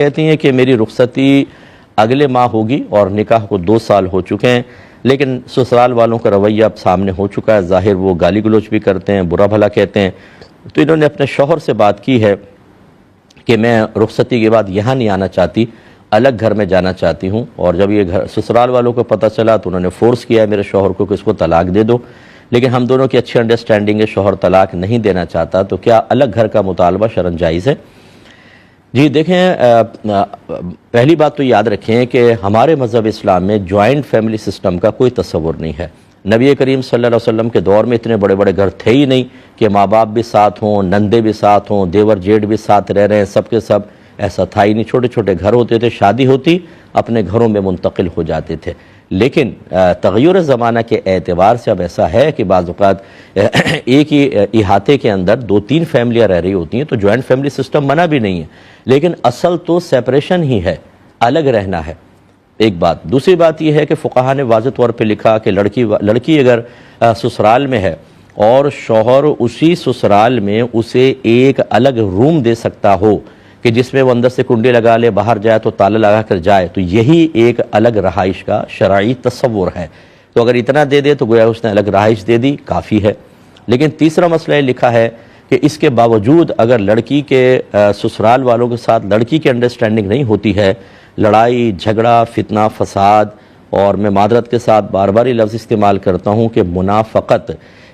کہتی ہیں کہ میری رخصتی اگلے ماہ ہوگی اور نکاح کو 2 سال ہو چکے ہیں، لیکن سسرال والوں کا رویہ اب سامنے ہو چکا ہے۔ ظاہر وہ گالی گلوچ بھی کرتے ہیں، برا بھلا کہتے ہیں۔ تو انہوں نے اپنے شوہر سے بات کی ہے کہ میں رخصتی کے بعد یہاں نہیں آنا چاہتی، الگ گھر میں جانا چاہتی ہوں۔ اور جب یہ سسرال والوں کو پتہ چلا تو انہوں نے فورس کیا ہے میرے شوہر کو کہ اس کو طلاق دے دو، لیکن ہم دونوں کی اچھی انڈرسٹینڈنگ ہے، شوہر طلاق نہیں دینا چاہتا، تو کیا الگ گھر کا مطالبہ شرعاً جائز ہے؟ جی دیکھیں، پہلی بات تو یاد رکھیں کہ ہمارے مذہب اسلام میں جوائنٹ فیملی سسٹم کا کوئی تصور نہیں ہے۔ نبی کریم صلی اللہ علیہ وسلم کے دور میں اتنے بڑے بڑے گھر تھے ہی نہیں کہ ماں باپ بھی ساتھ ہوں، نندے بھی ساتھ ہوں، دیور جیٹ بھی ساتھ رہ رہے ہیں، سب کے سب ایسا تھا ہی نہیں۔ چھوٹے چھوٹے گھر ہوتے تھے، شادی ہوتی اپنے گھروں میں منتقل ہو جاتے تھے۔ لیکن تغیر زمانہ کے اعتبار سے اب ایسا ہے کہ بعض اوقات ایک ہی احاطے کے اندر 2-3 فیملیاں رہ رہی ہوتی ہیں، تو جوائنٹ فیملی سسٹم منع بھی نہیں ہے، لیکن اصل تو سیپریشن ہی ہے، الگ رہنا ہے۔ ایک بات۔ دوسری بات یہ ہے کہ فقہا نے واضح طور پہ لکھا کہ لڑکی اگر سسرال میں ہے اور شوہر اسی سسرال میں اسے ایک الگ روم دے سکتا ہو کہ جس میں وہ اندر سے کنڈی لگا لے، باہر جائے تو تالا لگا کر جائے، تو یہی ایک الگ رہائش کا شرعی تصور ہے۔ تو اگر اتنا دے دے تو گویا اس نے الگ رہائش دے دی، کافی ہے۔ لیکن تیسرا مسئلہ یہ لکھا ہے کہ اس کے باوجود اگر لڑکی کے سسرال والوں کے ساتھ لڑکی کی انڈرسٹینڈنگ نہیں ہوتی ہے، لڑائی جھگڑا فتنہ فساد، اور میں معذرت کے ساتھ بار بار یہ لفظ استعمال کرتا ہوں کہ منافقت،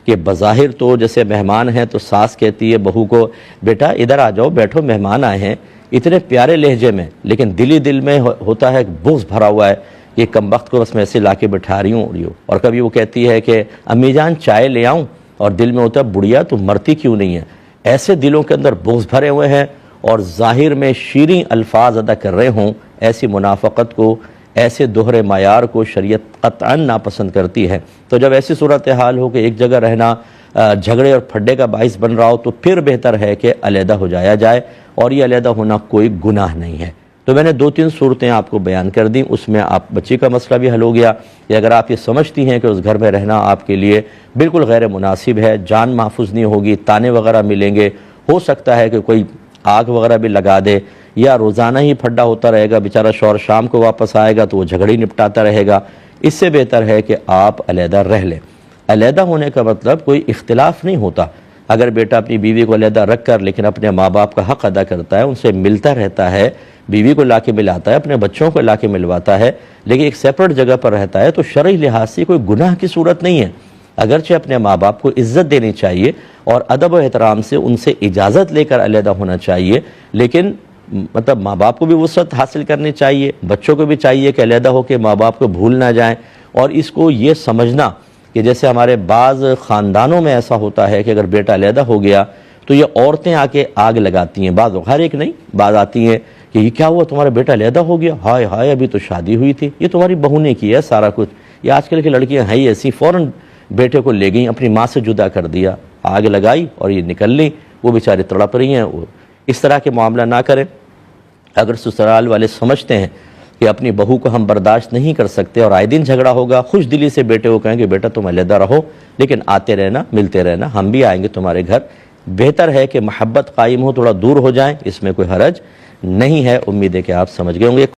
کہ بظاہر تو جیسے مہمان ہیں تو ساس کہتی ہے بہو کو بیٹا ادھر آ جاؤ، بیٹھو، مہمان آئے ہیں، اتنے پیارے لہجے میں، لیکن دل میں ہوتا ہے بغض بھرا ہوا ہے، یہ کمبخت کو بس میں ایسے لا کے بٹھا رہی ہوں۔ اور کبھی وہ کہتی ہے کہ امی جان چائے لے آؤں، اور دل میں ہوتا ہے بڑھیا تو مرتی کیوں نہیں ہے۔ ایسے دلوں کے اندر بغض بھرے ہوئے ہیں اور ظاہر میں شیریں الفاظ ادا کر رہے ہوں، ایسی منافقت کو، ایسے دوہرے معیار کو شریعت قطعاً ناپسند کرتی ہے۔ تو جب ایسی صورتحال ہو کہ ایک جگہ رہنا جھگڑے اور پھڈے کا باعث بن رہا ہو، تو پھر بہتر ہے کہ علیحدہ ہو جایا جائے، اور یہ علیحدہ ہونا کوئی گناہ نہیں ہے۔ تو میں نے 2-3 صورتیں آپ کو بیان کر دیں، اس میں آپ بچی کا مسئلہ بھی حل ہو گیا، یا اگر آپ یہ سمجھتی ہیں کہ اس گھر میں رہنا آپ کے لیے بالکل غیر مناسب ہے، جان محفوظ نہیں ہوگی، تانے وغیرہ ملیں گے، ہو سکتا ہے کہ کوئی آگ وغیرہ بھی لگا دے، یا روزانہ ہی پھڈا ہوتا رہے گا، بیچارہ شوہر شام کو واپس آئے گا تو وہ جھگڑی نپٹاتا رہے گا، اس سے بہتر ہے کہ آپ علیحدہ رہ لیں۔ علیحدہ ہونے کا مطلب کوئی اختلاف نہیں ہوتا۔ اگر بیٹا اپنی بیوی کو علیحدہ رکھ کر لیکن اپنے ماں باپ کا حق ادا کرتا ہے، ان سے ملتا رہتا ہے، بیوی کو لا کے ملاتا ہے، اپنے بچوں کو لا کے ملواتا ہے، لیکن ایک سیپریٹ جگہ پر رہتا ہے، تو شرعی لحاظ سے کوئی گناہ کی صورت نہیں ہے۔ اگرچہ اپنے ماں باپ کو عزت دینی چاہیے اور ادب و احترام سے ان سے اجازت لے کر علیحدہ ہونا چاہیے، لیکن مطلب ماں باپ کو بھی وسعت حاصل کرنی چاہیے، بچوں کو بھی چاہیے کہ علیحدہ ہو کے ماں باپ کو بھول نہ جائیں۔ اور اس کو یہ سمجھنا کہ جیسے ہمارے بعض خاندانوں میں ایسا ہوتا ہے کہ اگر بیٹا علیحدہ ہو گیا تو یہ عورتیں آ کے آگ لگاتی ہیں، بعض ہر ایک نہیں، بعض آتی ہیں کہ یہ کیا ہوا، تمہارا بیٹا علیحدہ ہو گیا، ہائے ہائے ابھی تو شادی ہوئی تھی، یہ تمہاری بہو نے کیا ہے سارا کچھ۔ یہ آج کل کی لڑکیاں ہیں ہی ایسی، فوراً بیٹے کو لے گئیں، اپنی ماں سے جدا کر دیا، آگ لگائی اور یہ نکل لیں، وہ بیچارے تڑپ رہی ہیں۔ اس طرح کے معاملہ نہ کریں۔ اگر سسرال والے سمجھتے ہیں کہ اپنی بہو کو ہم برداشت نہیں کر سکتے اور آئے دن جھگڑا ہوگا، خوش دلی سے بیٹے کو کہیں کہ بیٹا تم علیحدہ رہو، لیکن آتے رہنا، ملتے رہنا، ہم بھی آئیں گے تمہارے گھر، بہتر ہے کہ محبت قائم ہو، تھوڑا دور ہو جائیں، اس میں کوئی حرج نہیں ہے۔ امید ہے کہ آپ سمجھ گئے ہوں گے۔